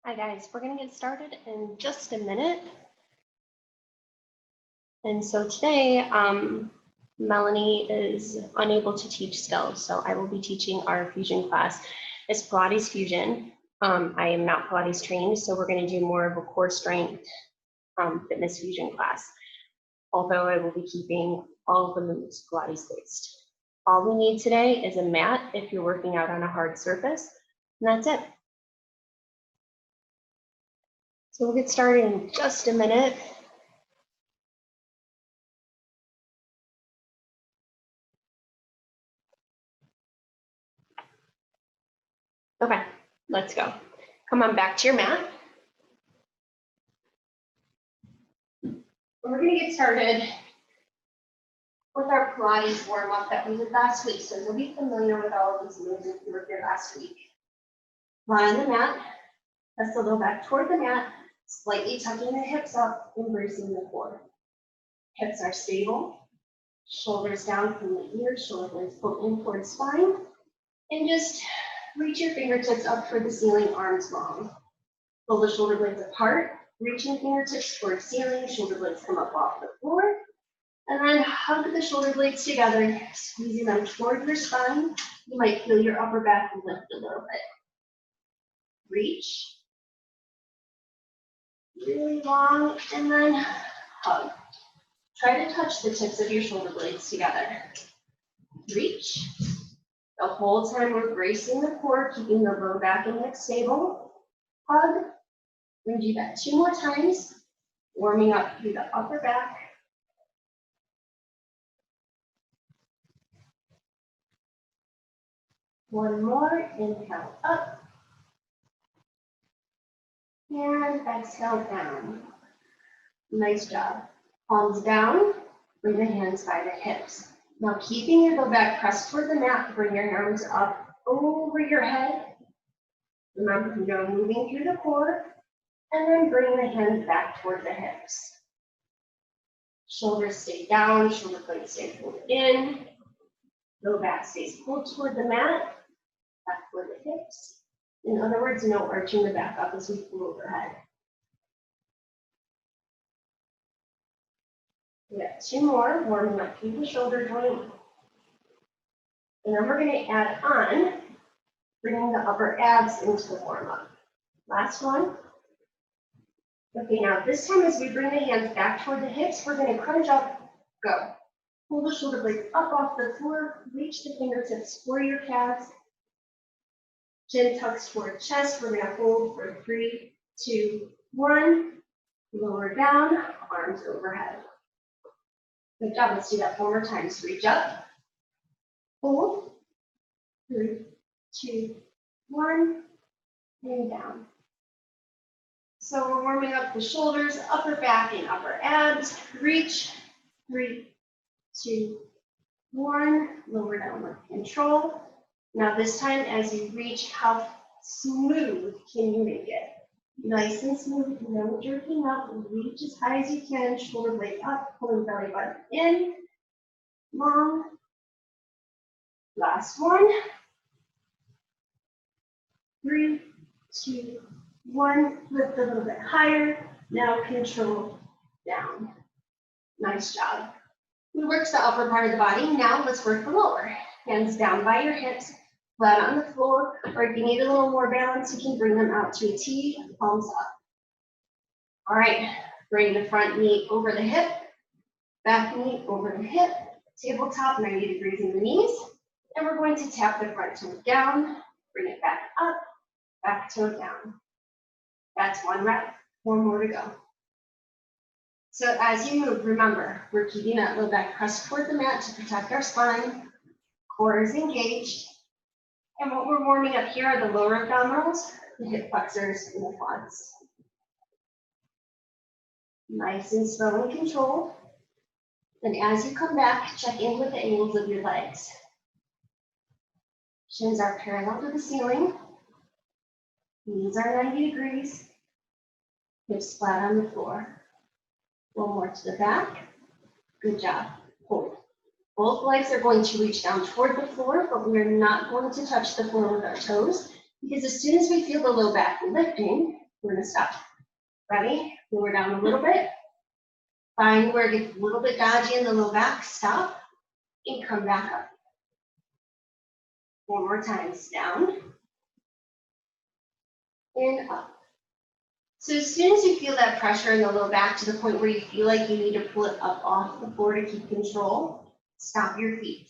Hi guys, we're going to get started in just a minute. And so today, Melanie is unable to teach still, so I will be teaching our fusion class. It's Pilates Fusion. I am not Pilates trained, so we're going to do more of a core strength fitness fusion class. Although I will be keeping all of the moves Pilates based. All we need today is a mat if you're working out on a hard surface, and that's it. So we'll get started in just a minute. Okay, let's go. Come on back to your mat. We're gonna get started with our Pilates warm-up that we did last week. So you'll be familiar with all of these moves if you were here last week. Lie on the mat, press the low back toward the mat, slightly tucking the hips up, embracing the core. Hips are stable, shoulders down from the ears, shoulder blades pulled in towards spine, and just reach your fingertips up toward the ceiling, arms long. Pull the shoulder blades apart, reaching fingertips towards ceiling, shoulder blades come up off the floor, and then hug the shoulder blades together, squeezing them toward your spine. You might feel your upper back lift a little bit. Reach, really long, and then hug. Try to touch the tips of your shoulder blades together. Reach. The whole time we're bracing the core, keeping the low back and neck stable. Hug. We're going to do that 2 more times, warming up through the upper back. One more, inhale up. And exhale down. Nice job. Palms down, bring the hands by the hips. Now keeping your low back pressed toward the mat, bring your arms up over your head. Remember, you're moving through the core, and then bring the hands back toward the hips. Shoulders stay down, shoulder blades stay pulled in. Low back stays pulled toward the mat, back toward the hips. In other words, no arching the back up as we pull overhead. We got 2 more, warming up through the shoulder joint. And then we're going to add on, bringing the upper abs into the warm-up. Last one. Okay, now this time as we bring the hands back toward the hips, we're going to crunch up, go. Pull the shoulder blades up off the floor, reach the fingertips for your calves. Chin tucks toward chest. We're going to hold for 3, 2, 1. Lower down, arms overhead. Good job. Let's do that 4 more times. Reach up, hold, 3, 2, 1, and down. So we're warming up the shoulders, upper back, and upper abs. Reach, 3, 2, 1. Lower down with control. Now this time, as you reach, how smooth can you make it? Nice and smooth, no jerking up. Reach as high as you can, shoulder blade up, pulling belly button in. Long. Last one. 3, 2, 1. Lift a little bit higher. Now control down. Nice job. We worked the upper part of the body. Now let's work the lower. Hands down by your hips, flat on the floor, or if you need a little more balance, you can bring them out to a T, palms up. All right, bring the front knee over the hip, back knee over the hip, tabletop 90 degrees in the knees, and we're going to tap the front toe down, bring it back up, back toe down. That's 1 rep, 4 more to go. So as you move, remember, we're keeping that low back pressed toward the mat to protect our spine, core is engaged, and what we're warming up here are the lower abdominals, the hip flexors, and the quads. Nice and slow and controlled. Then as you come back, check in with the angles of your legs. Shins are parallel to the ceiling. Knees are 90 degrees. Hips flat on the floor. 1 more to the back. Good job. Hold. Both legs are going to reach down toward the floor, but we are not going to touch the floor with our toes, because as soon as we feel the low back lifting, We're gonna stop. Ready? Lower down a little bit. Find where it gets a little bit dodgy in the low back. Stop and come back up. One more time. Down and up. So as soon as you feel that pressure in the low back to the point where you feel like you need to pull it up off the floor to keep control, stop your feet.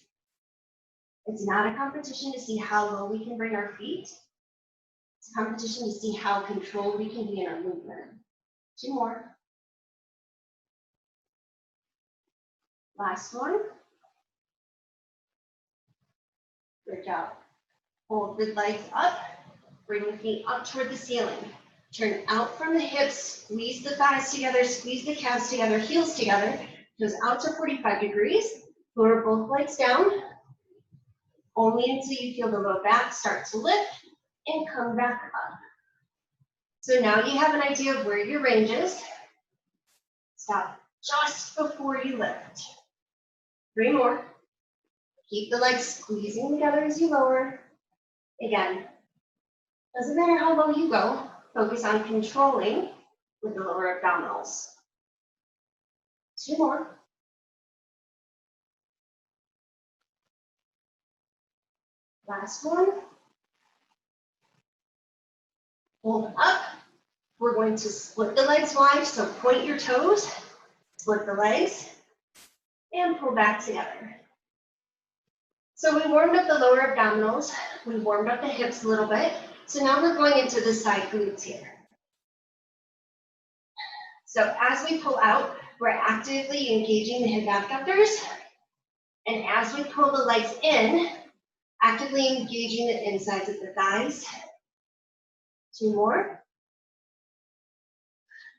It's not a competition to see how low we can bring our feet. It's a competition to see how controlled we can be in our movement. 2 more. Last one. Good job. Hold the legs up. Bring the feet up toward the ceiling. Turn out from the hips. Squeeze the thighs together. Squeeze the calves together. Heels together. Toes out to 45 degrees. Lower both legs down. Only until you feel the low back start to lift and come back up. So now you have an idea of where your range is. Stop just before you lift. 3 more. Keep the legs squeezing together as you lower. Again, doesn't matter how low you go, focus on controlling with the lower abdominals. 2 more. Last one. Hold up. We're going to split the legs wide, so point your toes, split the legs, and pull back together. So we warmed up the lower abdominals, we warmed up the hips a little bit, so now we're going into the side glutes here. So as we pull out, we're actively engaging the hip abductors, and as we pull the legs in, actively engaging the insides of the thighs. 2 more.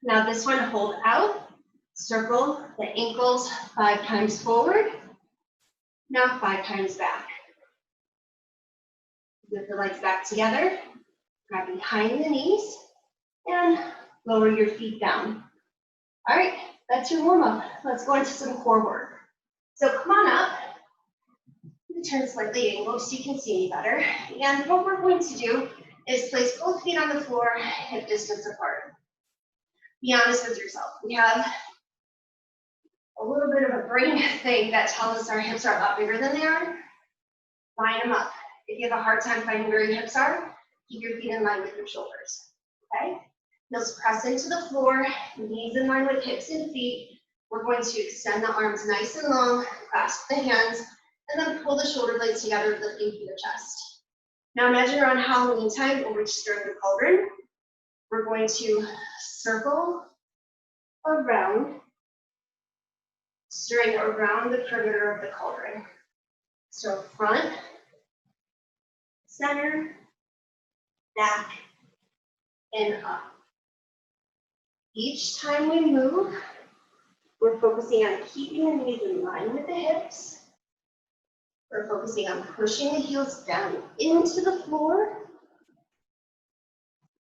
Now this one, hold out, circle the ankles 5 times forward, now 5 times back. Lift the legs back together, grab behind the knees, and lower your feet down. All right, that's your warm up. Let's go into some core work. So come on up, turn slightly angled so you can see me better. And what we're going to do is place both feet on the floor, hip distance apart. Be honest with yourself. We have a little bit of a brain thing that tells us our hips are a lot bigger than they are. Line them up. If you have a hard time finding where your hips are, keep your feet in line with your shoulders. Okay? Heels press into the floor, knees in line with hips and feet. We're going to extend the arms nice and long, clasp the hands, and then pull the shoulder blades together, lifting through the chest. Now imagine around Halloween time, we'll reach through the cauldron. We're going to circle around, stirring around the perimeter of the cauldron. So front, center, back, and up. Each time we move, we're focusing on keeping the knees in line with the hips. We're focusing on pushing the heels down into the floor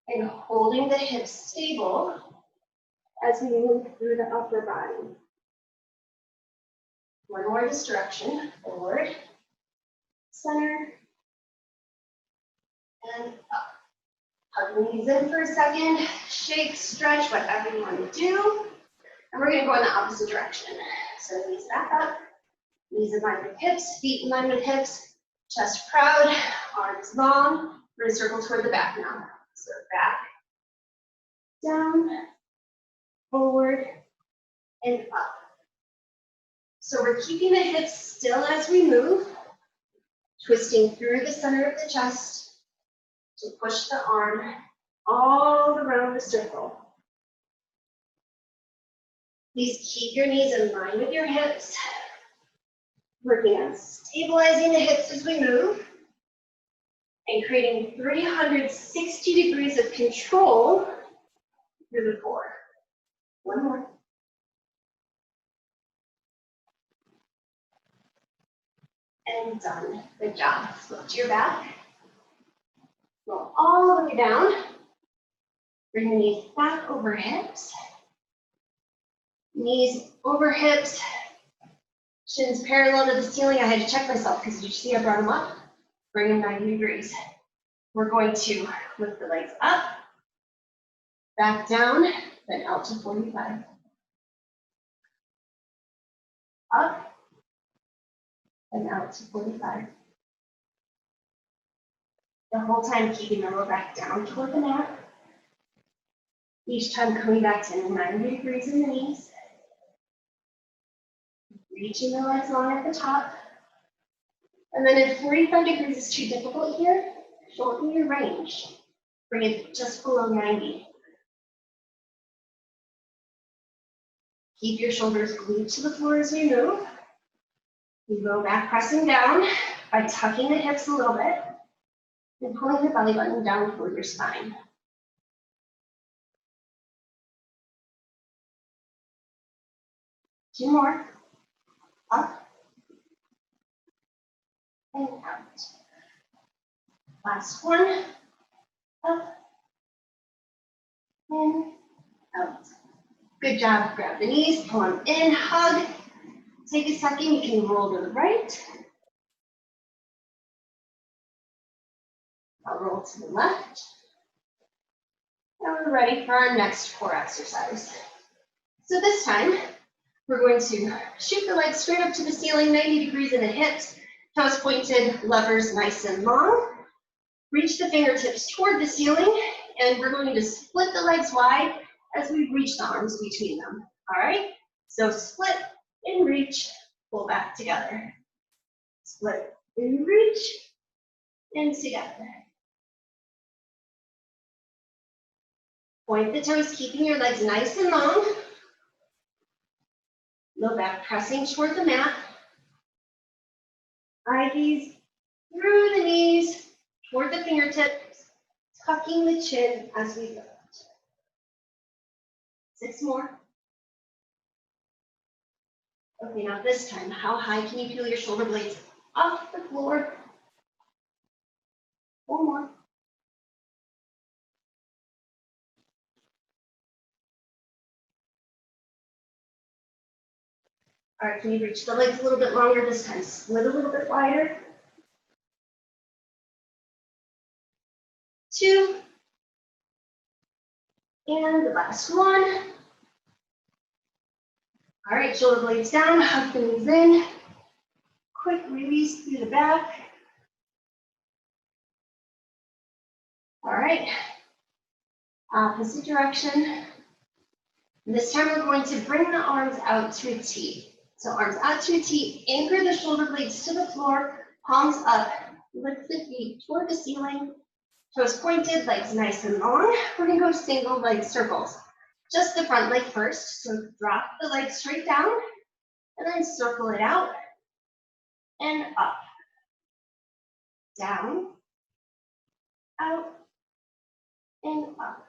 and holding the hips stable as we move through the upper body. One more this direction, forward, center, and up. Hug the knees in for a second, shake, stretch, whatever you want to do. And we're gonna go in the opposite direction. So knees back up, knees in line with hips, feet in line with hips, chest proud, arms long. We're gonna circle toward the back now. So back, down, forward, and up. So we're keeping the hips still as we move, twisting through the center of the chest to push the arm all around the circle. Please keep your knees in line with your hips, working on stabilizing the hips as we move, and creating 360 degrees of control through the core. One more. And done. Good job. Lift your back. Go all the way down. Bring the knees back over hips. Knees over hips. Shins parallel to the ceiling. I had to check myself because did you see I brought them up? Bring them 90 degrees. We're going to lift the legs up, Back down, then out to 45. Up, and out to 45. The whole time keeping the low back down toward the mat. Each time coming back to 90 degrees in the knees. Reaching the legs long at the top. And then if 45 degrees is too difficult here, shorten your range. Bring it just below 90. Keep your shoulders glued to the floor as we move. We go back pressing down by tucking the hips a little bit and pulling the belly button down toward your spine. Two more. Up and out. Last one. Up and out. Good job. Grab the knees, pull them in, hug. Take a second, you can roll to the right. I'll roll to the left. Now we're ready for our next core exercise. So this time, we're going to shoot the legs straight up to the ceiling, 90 degrees in the hips, toes pointed, levers nice and long. Reach the fingertips toward the ceiling, and we're going to split the legs wide as we reach the arms between them. All right? So split and reach, pull back together. Split and reach, and together. Point the toes, keeping your legs nice and long. Low back pressing toward the mat. Eye gaze through the knees, toward the fingertips, tucking the chin as we lift. 6 more. Okay, now this time, how high can you peel your shoulder blades off the floor? 4 more. All right, can you reach the legs a little bit longer this time? Split a little bit wider. 2. And the last one. All right, shoulder blades down, hug the knees in. Quick release through the back. All right, opposite direction. This time we're going to bring the arms out to a T. So arms out to a T, anchor the shoulder blades to the floor, palms up, lift the feet toward the ceiling, toes pointed, legs nice and long. We're gonna go single leg circles. Just the front leg first, so drop the leg straight down, and then circle it out, and up, down, out, and up.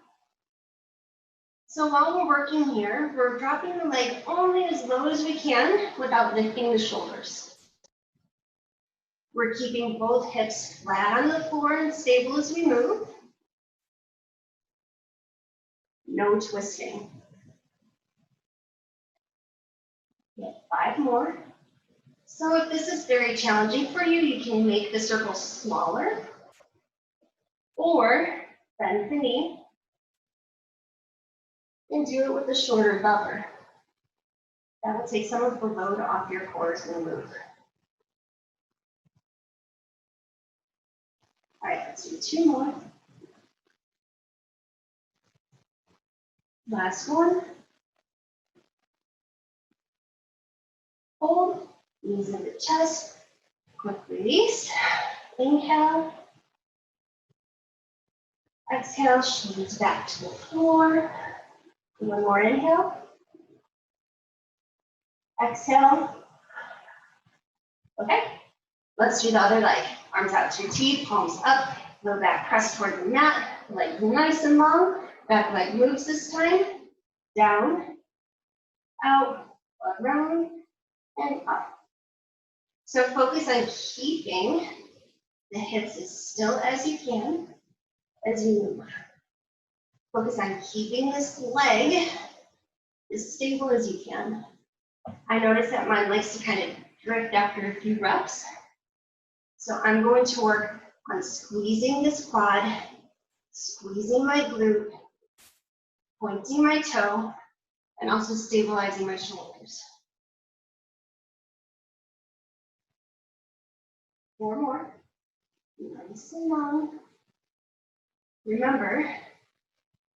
So while we're working here, we're dropping the leg only as low as we can without lifting the shoulders. We're keeping both hips flat on the floor and stable as we move. No twisting. Okay, 5 more. So if this is very challenging for you, you can make the circle smaller or bend the knee and do it with a shorter lever. That will take some of the load off your core as we move. All right, let's do 2 more. Last one. Hold, knees in the chest, quick release. Inhale. Exhale, shoulders back to the floor. 1 more inhale. Exhale. Okay, let's do the other leg. Arms out to your T, palms up, low back press toward the mat, leg nice and long. Back leg moves this time. Down, out, around, and up. So focus on keeping the hips as still as you can as you move. Focus on keeping this leg as stable as you can. I notice that mine likes to kind of drift after a few reps. So I'm going to work on squeezing this quad, squeezing my glute, pointing my toe, and also stabilizing my shoulders. 4 more. Nice and long. Remember,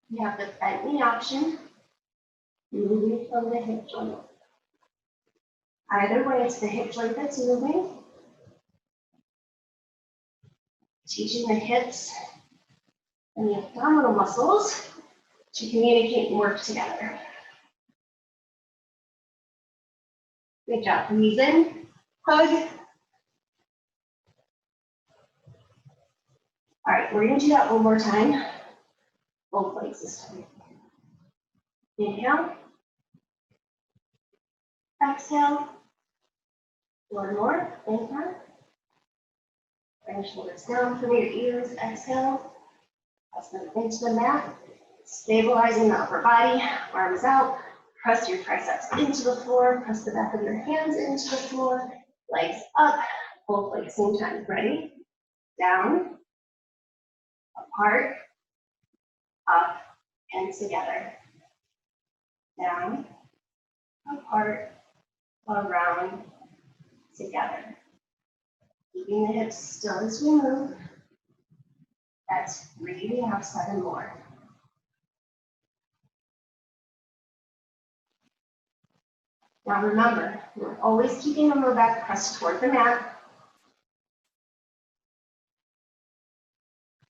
you have the bent knee option, moving from the hip joint. Either way, it's the hip joint that's moving. Teaching the hips and the abdominal muscles to communicate and work together. Good job. Knees in, hug. All right, we're going to do that one more time. Both legs this time. Inhale. Exhale. One more. Inhale. Bring your shoulders down from your ears. Exhale. Press them into the mat. Stabilizing the upper body. Arms out. Press your triceps into the floor. Press the back of your hands into the floor. Legs up. Both legs same time. Ready? Down. Apart. Up. And together. Down. Apart. Around. Together. Keeping the hips still as we move. That's 3. We have 7 more. Now remember, we're always keeping the lower back pressed toward the mat.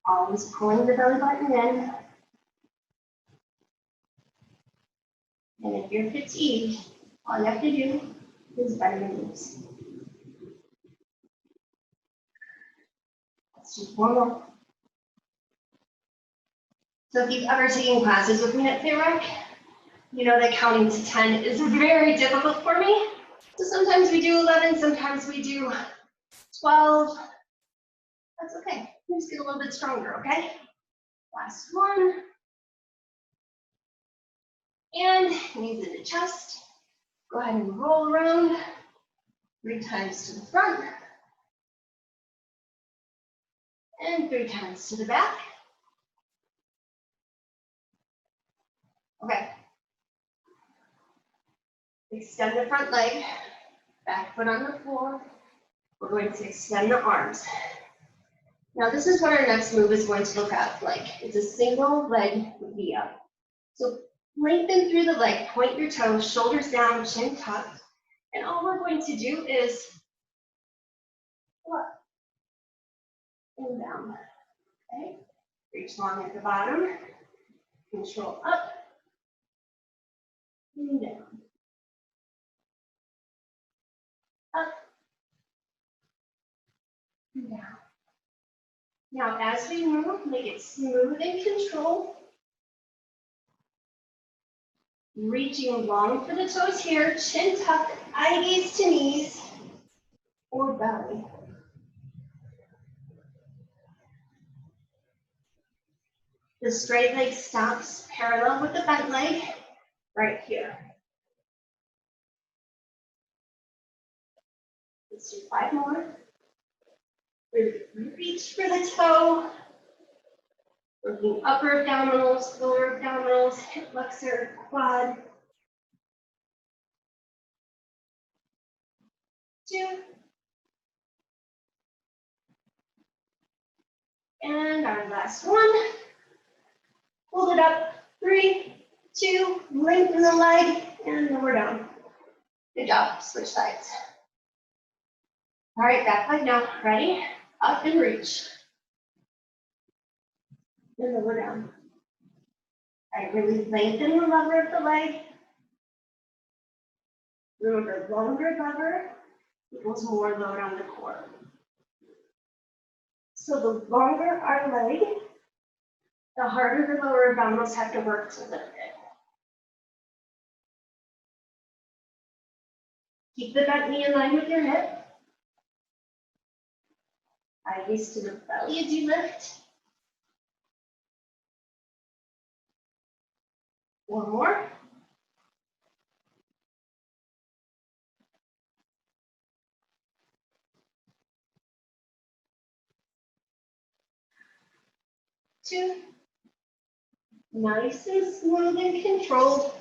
Always pulling the belly button in. And if you're fatigued, all you have to do is bend your knees. Let's do 4 more. So if you've ever taken classes with me at FitRec, you know that counting to 10 is very difficult for me. So sometimes we do 11, sometimes we do 12. That's okay. We just get a little bit stronger, okay? Last one. And knees into chest. Go ahead and roll around 3 times to the front. And 3 times to the back. Okay. Extend the front leg, back foot on the floor. We're going to extend the arms. Now this is what our next move is going to look like. It's a single leg V-up. So lengthen through the leg, point your toes, shoulders down, chin tucked. And all we're going to do is up and down. Okay? Reach long at the bottom. Control up and down. Up and down. Now, as we move, make it smooth and controlled. Reaching long for the toes here, chin tucked, eye gaze to knees or belly. The straight leg stops parallel with the bent leg right here. Let's do 5 more. Reach for the toe. Working upper abdominals, lower abdominals, hip flexor, quad. 2. And our last one. Hold it up. 3, 2, lengthen the leg, and lower down. Good job. Switch sides. All right, back leg now. Ready? Up and reach. And lower down. All right, really lengthen the lever of the leg. Remember, longer lever equals more load on the core. So the longer our leg, the harder the lower abdominals have to work to lift it. Keep the bent knee in line with your hip. Eye gaze to the belly as you lift. 1 more. Two, Nice and smooth and controlled.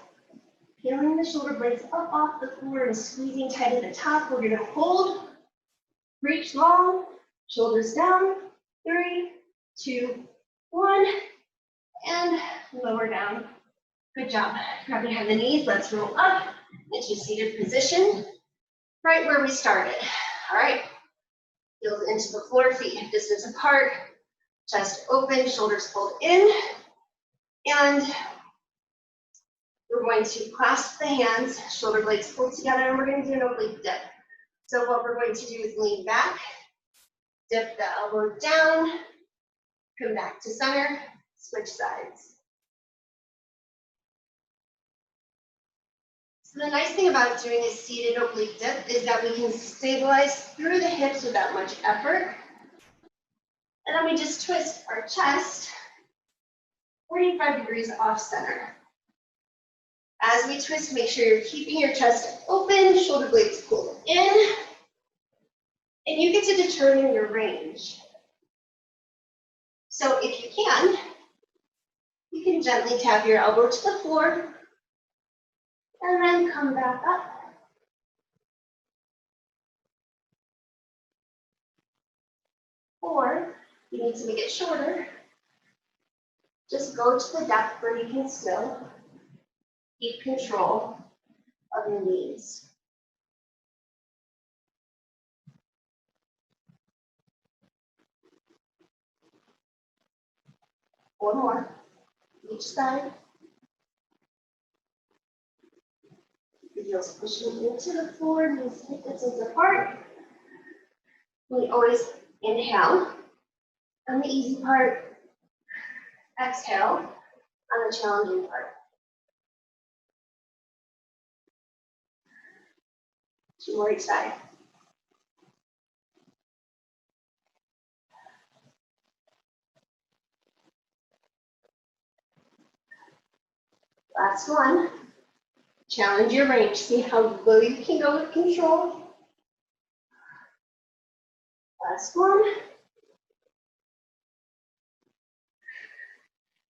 Peeling the shoulder blades up off the floor and squeezing tight at the top. We're gonna hold, reach long, shoulders down. 3, 2, 1, and lower down. Good job. Grab behind the knees. Let's roll up into seated position, right where we started. All right. Heels into the floor, feet hip distance apart, chest open, shoulders pulled in, and we're going to clasp the hands, shoulder blades pulled together, and we're going to do an oblique dip. So what we're going to do is lean back, dip the elbow down, come back to center, switch sides. So the nice thing about doing a seated oblique dip is that we can stabilize through the hips without much effort. And then we just twist our chest 45 degrees off center. As we twist, make sure you're keeping your chest open, shoulder blades pulled in, and you get to determine your range. So if you can gently tap your elbow to the floor, and then come back up. Or you need to make it shorter. Just go to the depth where you can still keep control of your knees. One more, each side. The heels pushing into the floor, knees hip distance apart. We always inhale on the easy part, exhale on the challenging part. 2 more each side. Last one. Challenge your range. See how low you can go with control. Last one.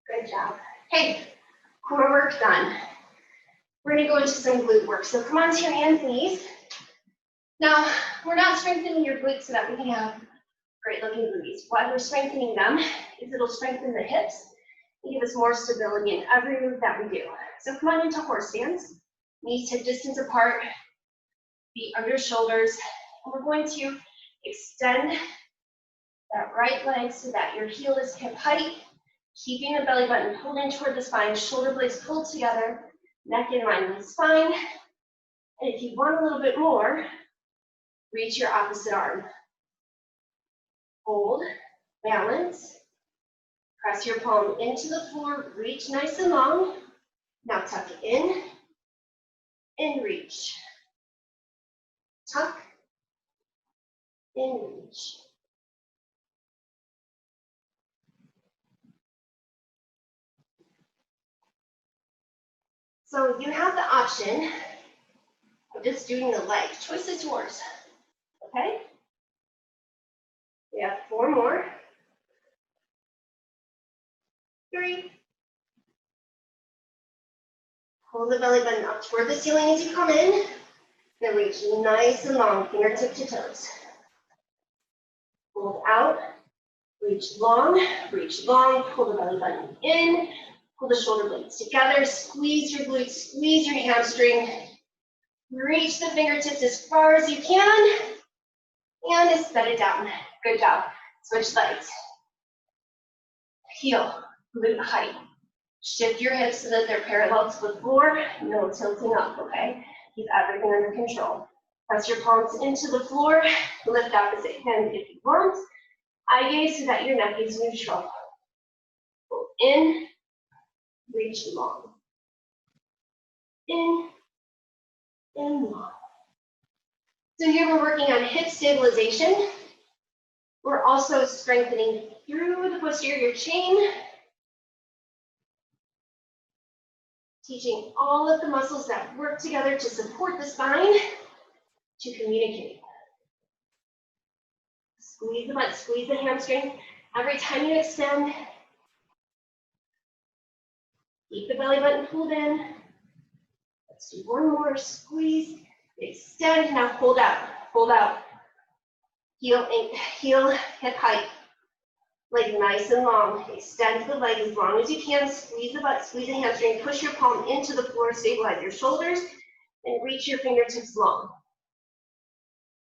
Good job. Hey, core work done. We're going to go into some glute work. So come on to your hands and knees. Now, we're not strengthening your glutes so that we can have great looking glutes. Why we're strengthening them is it'll strengthen the hips and give us more stability in every move that we do. So come on into horse stance. Knees hip distance apart, feet under shoulders. And we're going to extend that right leg so that your heel is hip height, keeping the belly button pulled in toward the spine, shoulder blades pulled together, neck in line with the spine. And if you want a little bit more, reach your opposite arm. Hold, balance, press your palm into the floor, reach nice and long. Now tuck in and reach. Tuck and reach. So you have the option of just doing the leg. Choice is yours. Okay? We have 4 more. 3. Pull the belly button up toward the ceiling as you come in. Then reach nice and long, fingertip to toes. Hold out, reach long, pull the belly button in, pull the shoulder blades together, squeeze your glutes, squeeze your hamstring. Reach the fingertips as far as you can, and set it down. Good job. Switch legs. Heel, glute height. Shift your hips so that they're parallel to the floor, no tilting up, okay? Keep everything under control. Press your palms into the floor, lift opposite hand if you want. Eye gaze so that your neck is neutral. Pull in, reach long. In, and long. So here we're working on hip stabilization. We're also strengthening through the posterior chain, teaching all of the muscles that work together to support the spine to communicate. Squeeze the butt, squeeze the hamstring. Every time you extend, Keep the belly button pulled in. Let's do one more. Squeeze, extend. Now hold out. Hold out. Heel, hip height. Leg nice and long. Extend the leg as long as you can. Squeeze the butt, squeeze the hamstring. Push your palm into the floor. Stabilize your shoulders. And reach your fingertips long.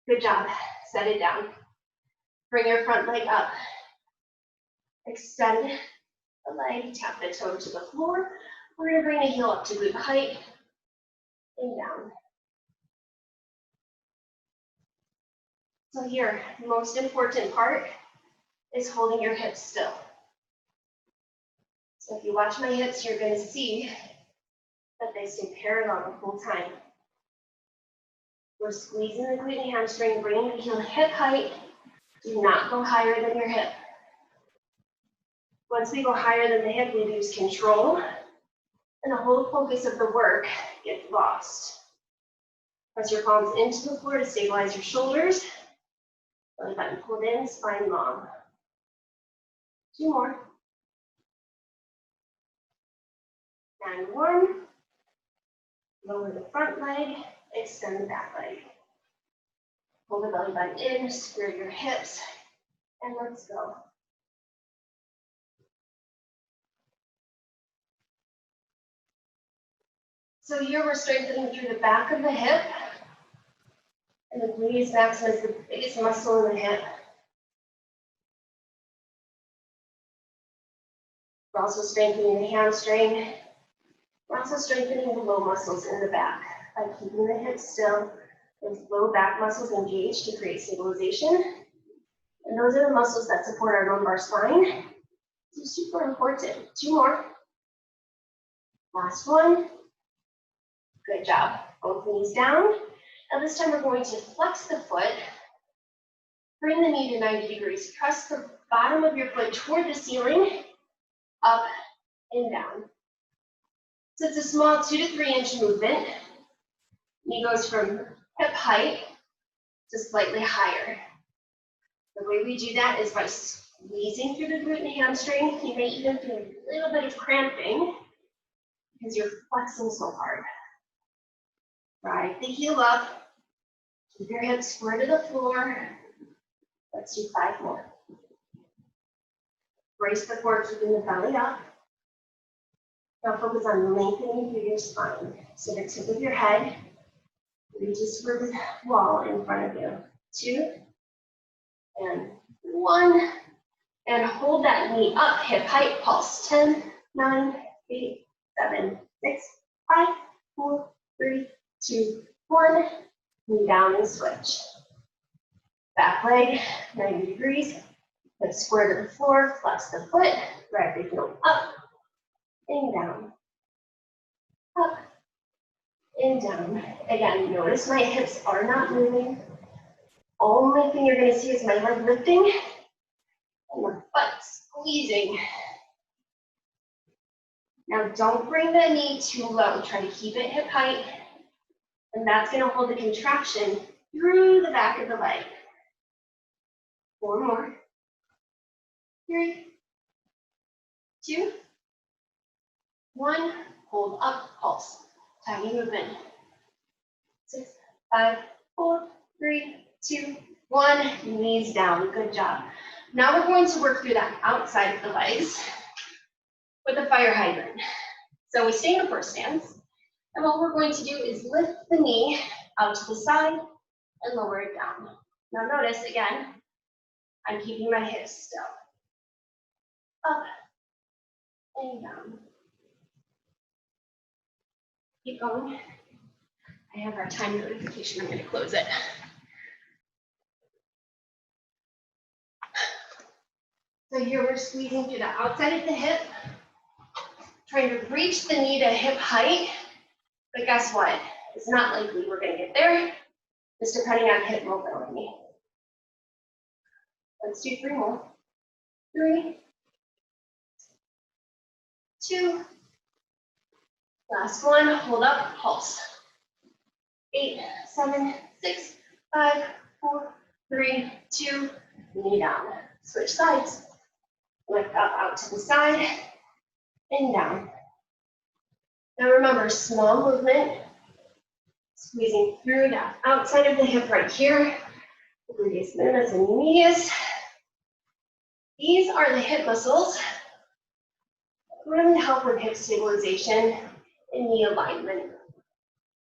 Good job. Set it down. Bring your front leg up. Extend the leg. Tap the toe to the floor. We're going to bring the heel up to glute height. And down. So here, the most important part is holding your hips still. So if you watch my hips, you're going to see that they stay parallel the whole time. We're squeezing the glute and hamstring, bringing the heel hip height. Do not go higher than your hip. Once we go higher than the hip, we lose control, and the whole focus of the work gets lost. Press your palms into the floor to stabilize your shoulders. Belly button pulled in, spine long. 2 more. And 1. Lower the front leg, extend the back leg. Pull the belly button in, square your hips, and let's go. So here we're strengthening through the back of the hip, and the gluteus maximus is the biggest muscle in the hip. We're also strengthening the hamstring. We're also strengthening the low muscles in the back by keeping the hips still. Those low back muscles engaged to create stabilization. And those are the muscles that support our lumbar spine. So super important. 2 more. Last one. Good job. Both knees down. Now this time we're going to flex the foot. Bring the knee to 90 degrees. Press the bottom of your foot toward the ceiling. Up and down. So it's a small 2 to 3 inch movement. Knee goes from hip height to slightly higher. The way we do that is by squeezing through the glute and hamstring. You may even feel a little bit of cramping because you're flexing so hard. Ride the heel up. Keep your hips square to the floor. Let's do 5 more. Brace the core, keeping the belly up. Now focus on lengthening through your spine. So the tip of your head reaches for the wall in front of you. 2 and 1. And hold that knee up, hip height, pulse. 10, 9, 8, 7, 6, 5, 4, 3, 2, 1. Knee down and switch. Back leg, 90 degrees. Hips square to the floor, flex the foot, drive the heel up and down. Up and down. Again, notice my hips are not moving. Only thing you're going to see is my leg lifting and my butt squeezing. Now don't bring the knee too low. Try to keep it hip height. And that's going to hold the contraction through the back of the leg. 4 more. 3, 2, 1. Hold up, pulse. Tiny movement. 6, 5, 4, 3, 2, 1. Knees down. Good job. Now we're going to work through that outside of the legs with a fire hydrant. So we stay in a first stance. And what we're going to do is lift the knee out to the side and lower it down. Now notice, again, I'm keeping my hips still. Up and down. Keep going. I have our time notification. I'm going to close it. So here we're squeezing through the outside of the hip, trying to reach the knee to hip height. But guess what? It's not likely we're going to get there. Just depending on hip mobility. Let's do 3 more. 3, 2. Last one. Hold up. Pulse. 8, 7, 6, 5, 4, 3, 2. Knee down. Switch sides. Lift up out to the side and down. Now remember, small movement, squeezing through that outside of the hip right here, gluteus minimus and medius. These are the hip muscles that really help with hip stabilization and knee alignment.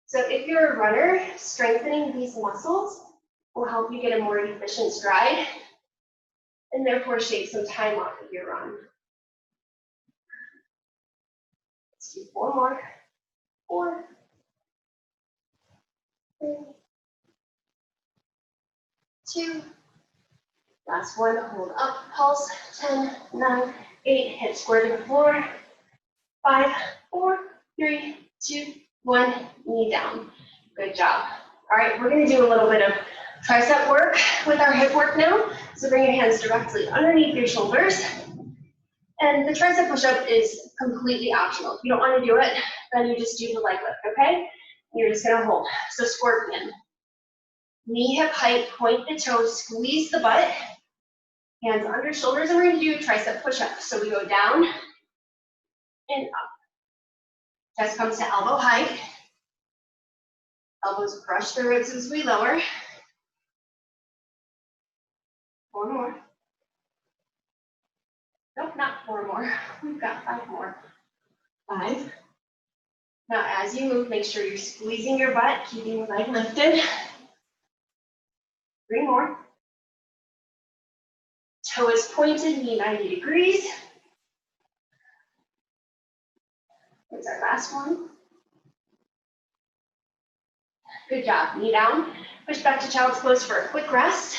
So if you're a runner, strengthening these muscles will help you get a more efficient stride and therefore shave some time off of your run. Let's do 4 more. 4, 3, 2. Last one, hold up, pulse. 10, 9, 8, hip square to the floor. 5, 4, 3, 2, 1, knee down. Good job. All right, we're gonna do a little bit of tricep work with our hip work now. So bring your hands directly underneath your shoulders. And the tricep push-up is completely optional. If you don't wanna do it, then you just do the leg lift, okay? You're just gonna hold. So scorpion. Knee hip height, point the toes, squeeze the butt. Hands under shoulders, and we're gonna do a tricep push-up. So we go down and up. Chest comes to elbow height. Elbows brush the ribs as we lower. 4 more. Nope, not 4 more. We've got 5 more. 5. Now as you move, make sure you're squeezing your butt, keeping your leg lifted. 3 more. Toe is pointed, knee 90 degrees. Here's our last one. Good job, knee down. Push back to child's pose for a quick rest.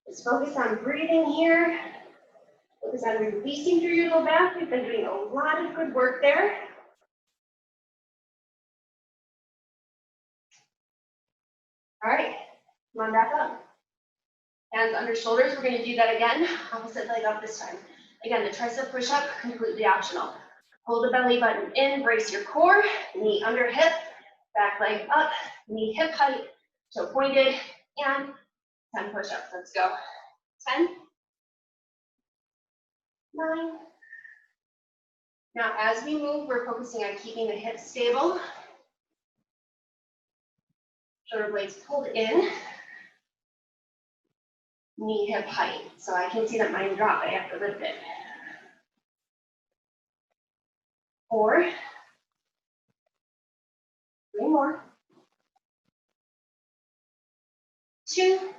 Just focus on breathing here. Focus on releasing through your low back. We've been doing a lot of good work there. All right, come on back up. Hands under shoulders, we're gonna do that again. Opposite leg up this time. Again, the tricep push-up, completely optional. Hold the belly button in, brace your core, knee under hip, back leg up, knee hip height, toe pointed, and 10 push-ups. Let's go. 10, 9. Now, as we move, we're focusing on keeping the hips stable. Shoulder blades pulled in. Knee hip height. So I can see that mine drop, I have to lift it. 4. 3 more. 2.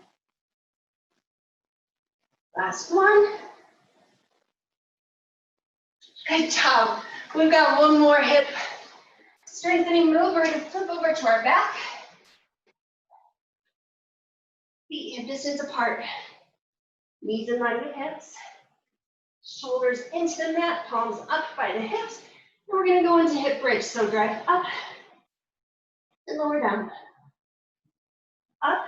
Last one. Good job. We've got one more hip strengthening move. We're going to flip over to our back. Feet hip distance apart. Knees in line with hips. Shoulders into the mat, palms up by the hips. And we're going to go into hip bridge. So drive up and lower down. Up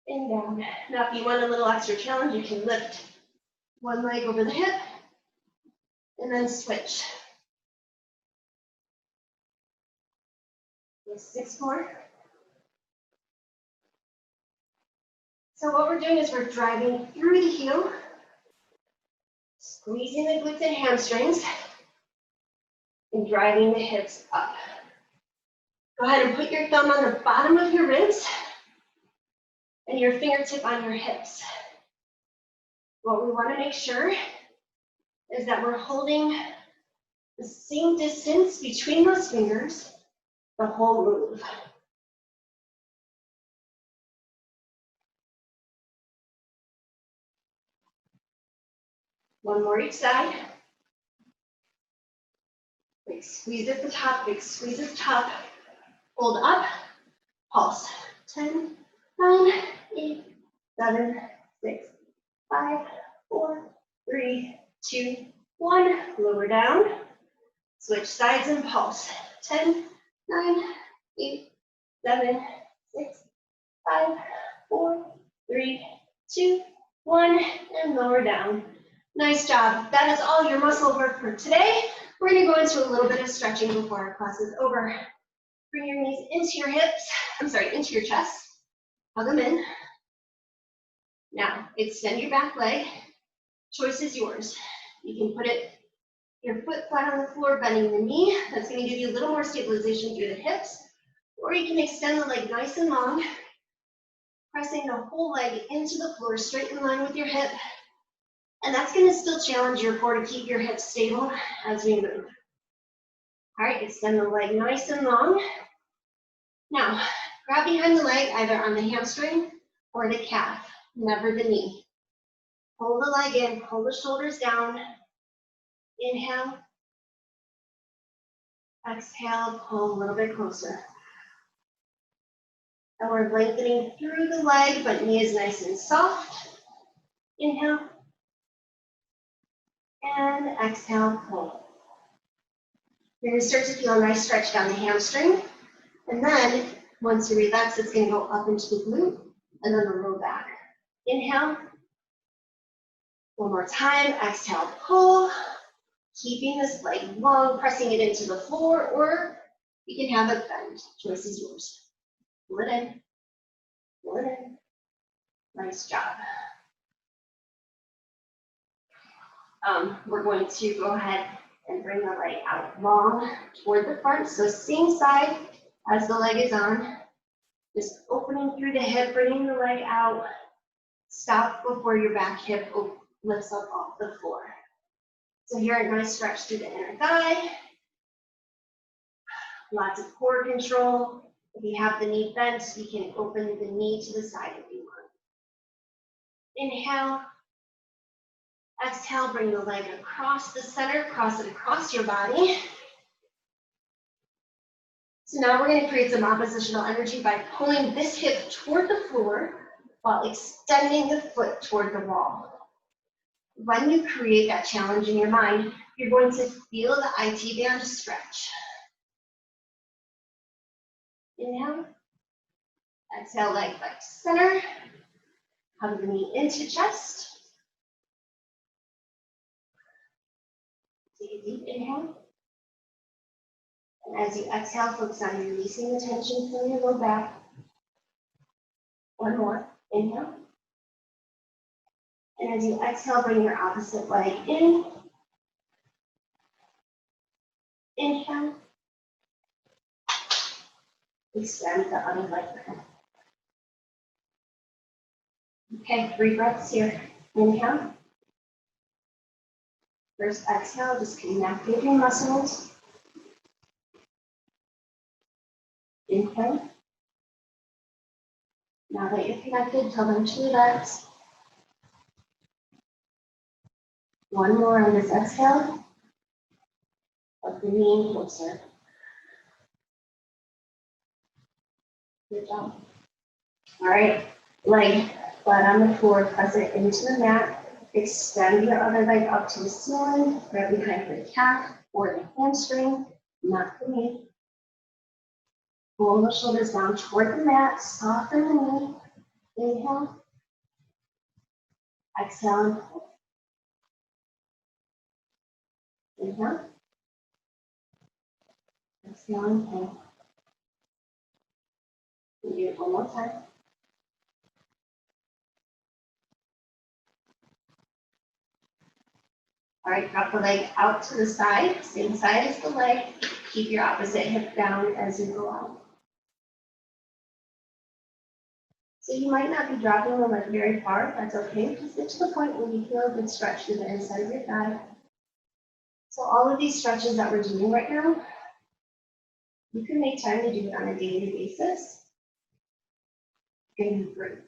and down. Now if you want a little extra challenge, you can lift one leg over the hip and then switch. 6 more. So what we're doing is we're driving through the heel, squeezing the glutes and hamstrings, and driving the hips up. Go ahead and put your thumb on the bottom of your ribs and your fingertip on your hips. What we want to make sure is that we're holding the same distance between those fingers the whole move. One more each side. Big squeeze at the top, big squeeze at the top. Hold up, pulse. 10, 9, 8, 7, 6, 5, 4, 3, 2, 1. Lower down. Switch sides and pulse. 10, 9, 8, 7, 6, 5, 4, 3, 2, 1. And lower down. Nice job. That is all your muscle work for today. We're going to go into a little bit of stretching before our class is over. Bring your knees into your hips, into your chest. Hug them in. Now, extend your back leg. Choice is yours. You can put your foot flat on the floor, bending the knee. That's going to give you a little more stabilization through the hips. Or you can extend the leg nice and long, pressing the whole leg into the floor, straight in line with your hip. And that's going to still challenge your core to keep your hips stable as we move. All right, extend the leg nice and long. Now, grab behind the leg, either on the hamstring or the calf, never the knee. Pull the leg in, pull the shoulders down. Inhale. Exhale, pull a little bit closer. And we're lengthening through the leg, but knee is nice and soft. Inhale. And exhale, pull. You're going to start to feel a nice stretch down the hamstring. And then, once you relax, it's going to go up into the glute and then the low back. Inhale. One more time. Exhale, pull. Keeping this leg long, pressing it into the floor, or you can have it bend. Choice is yours. Pull it in. Pull it in. Nice job. We're going to go ahead and bring the leg out long toward the front. So same side as the leg is on. Just opening through the hip, bringing the leg out. Stop before your back hip lifts up off the floor. So here, a nice stretch through the inner thigh. Lots of core control. If you have the knee bent, you can open the knee to the side if you want. Inhale. Exhale, bring the leg across the center, cross it across your body. So now we're going to create some oppositional energy by pulling this hip toward the floor while extending the foot toward the wall. When you create that challenge in your mind, you're going to feel the IT band stretch. Inhale. Exhale, leg back to center. Hug the knee into chest. Take a deep inhale. And as you exhale, focus on releasing the tension from your low back. One more. Inhale. And as you exhale, bring your opposite leg in. Inhale. Extend the other leg. Okay, 3 breaths here. Inhale. First exhale, just connect with your muscles. Inhale. Now that you're connected, tell them to relax. One more on this exhale. Of the knee in closer. Good job. All right, leg flat on the floor, press it into the mat. Extend your other leg up to the ceiling. Grab behind the calf or the hamstring, not the knee. Pull the shoulders down toward the mat. Soften the knee. Inhale. Exhale and pull. Inhale. Exhale and pull. Do it one more time. All right, drop the leg out to the side, same side as the leg. Keep your opposite hip down as you go out. So you might not be dropping the leg very far, that's okay. Just get to the point where you feel a good stretch through the inside of your thigh. So all of these stretches that we're doing right now, you can make time to do it on a daily basis. It's going to be great.